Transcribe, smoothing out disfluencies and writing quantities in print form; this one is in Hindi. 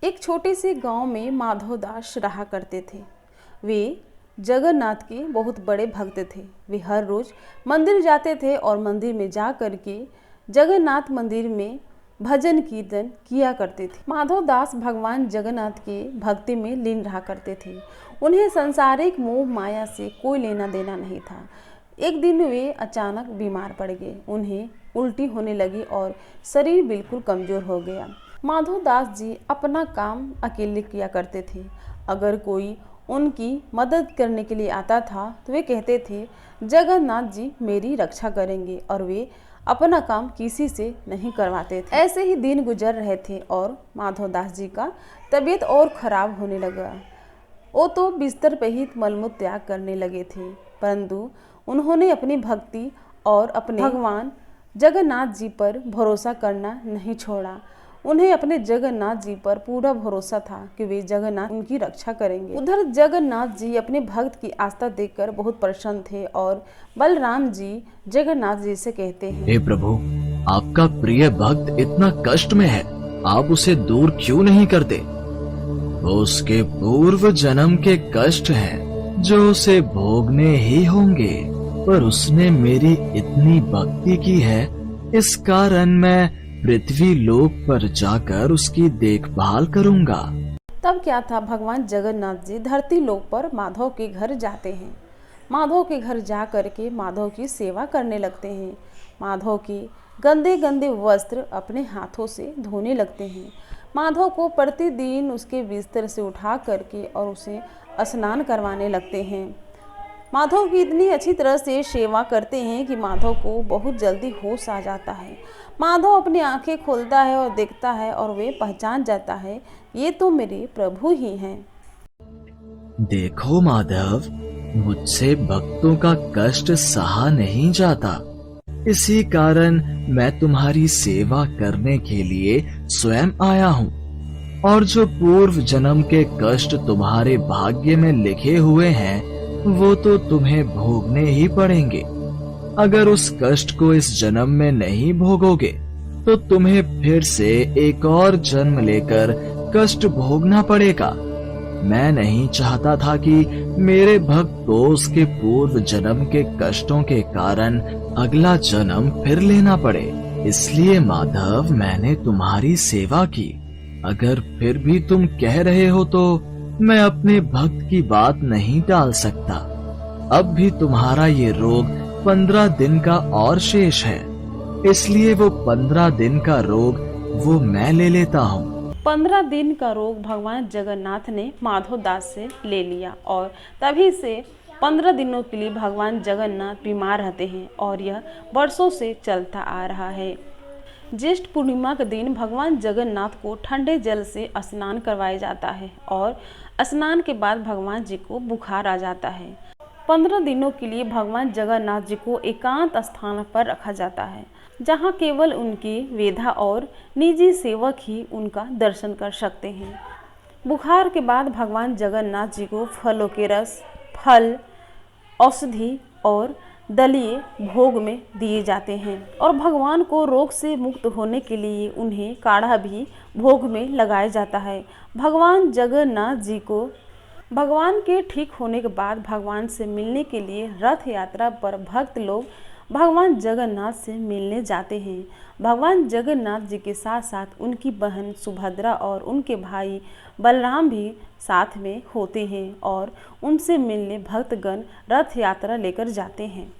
एक छोटे से गांव में माधव दास रहा करते थे। वे जगन्नाथ के बहुत बड़े भक्त थे। वे हर रोज मंदिर जाते थे और मंदिर में जा कर के जगन्नाथ मंदिर में भजन कीर्तन किया करते थे। माधव दास भगवान जगन्नाथ के भक्ति में लीन रहा करते थे। उन्हें सांसारिक मोह माया से कोई लेना देना नहीं था। एक दिन वे अचानक बीमार पड़ गए। उन्हें उल्टी होने लगी और शरीर बिल्कुल कमजोर हो गया। माधव दास जी अपना काम अकेले किया करते थे। अगर कोई उनकी मदद करने के लिए आता था तो वे कहते थे, जगन्नाथ जी मेरी रक्षा करेंगे, और वे अपना काम किसी से नहीं करवाते थे। ऐसे ही दिन गुजर रहे थे और माधव दास जी का तबीयत और खराब होने लगा। वो तो बिस्तर पर ही मलमूत्र त्याग करने लगे थे, परंतु उन्होंने अपनी भक्ति और अपने भगवान जगन्नाथ जी पर भरोसा करना नहीं छोड़ा। उन्हें अपने जगन्नाथ जी पर पूरा भरोसा था कि वे जगन्नाथ उनकी रक्षा करेंगे। उधर जगन्नाथ जी अपने भक्त की आस्था देखकर बहुत प्रसन्न थे और बलराम जी जगन्नाथ जी से कहते हैं, हे प्रभु, आपका प्रिय भक्त इतना कष्ट में है, आप उसे दूर क्यों नहीं करते? वो उसके पूर्व जन्म के कष्ट हैं जो उसे भोगने ही होंगे, पर उसने मेरी इतनी भक्ति की है, इस कारण मैं पृथ्वी लोक पर जाकर उसकी देखभाल करूंगा। तब क्या था, भगवान जगन्नाथ जी धरती लोक पर माधव के घर जाते हैं। माधव के घर जा करके माधव की सेवा करने लगते हैं। माधव के गंदे गंदे वस्त्र अपने हाथों से धोने लगते हैं। माधव को प्रतिदिन उसके बिस्तर से उठा करके और उसे स्नान करवाने लगते हैं। माधव की इतनी अच्छी तरह से सेवा करते हैं कि माधव को बहुत जल्दी होश आ जाता है। माधव अपनी आंखें खोलता है और देखता है और वे पहचान जाता है, ये तो मेरे प्रभु ही हैं। देखो माधव, मुझसे भक्तों का कष्ट सहा नहीं जाता, इसी कारण मैं तुम्हारी सेवा करने के लिए स्वयं आया हूँ। और जो पूर्व जन्म के कष्ट तुम्हारे भाग्य में लिखे हुए हैं, वो तो तुम्हें भोगने ही पड़ेंगे। अगर उस कष्ट को इस जन्म में नहीं भोगोगे तो तुम्हें फिर से एक और जन्म लेकर कष्ट भोगना पड़ेगा। मैं नहीं चाहता था कि मेरे भक्त को उसके पूर्व जन्म के कष्टों के कारण अगला जन्म फिर लेना पड़े, इसलिए माधव मैंने तुम्हारी सेवा की। अगर फिर भी तुम कह रहे हो तो मैं अपने भक्त की बात नहीं टाल सकता। अब भी तुम्हारा ये रोग 15 दिन का और शेष है, इसलिए वो 15 दिन का रोग वो मैं ले लेता हूँ। 15 दिन का रोग भगवान जगन्नाथ ने माधव दास से ले लिया और तभी से 15 दिनों के लिए भगवान जगन्नाथ बीमार रहते हैं और यह वर्षों से चलता आ रहा है। ज्येष्ठ पूर्णिमा के दिन भगवान जगन्नाथ को ठंडे जल से स्नान करवाया जाता है और स्नान के बाद भगवान जी को बुखार आ जाता है। 15 दिनों के लिए भगवान जगन्नाथ जी को एकांत स्थान पर रखा जाता है, जहां केवल उनके वेधा और निजी सेवक ही उनका दर्शन कर सकते हैं। बुखार के बाद भगवान जगन्नाथ जी को फलों के रस, फल, औषधि और दलिए भोग में दिए जाते हैं और भगवान को रोग से मुक्त होने के लिए उन्हें काढ़ा भी भोग में लगाया जाता है। भगवान जगन्नाथ जी को भगवान के ठीक होने के बाद भगवान से मिलने के लिए रथ यात्रा पर भक्त लोग भगवान जगन्नाथ से मिलने जाते हैं। भगवान जगन्नाथ जी के साथ साथ उनकी बहन सुभद्रा और उनके भाई बलराम भी साथ में होते हैं और उनसे मिलने भक्तगण रथ यात्रा लेकर जाते हैं।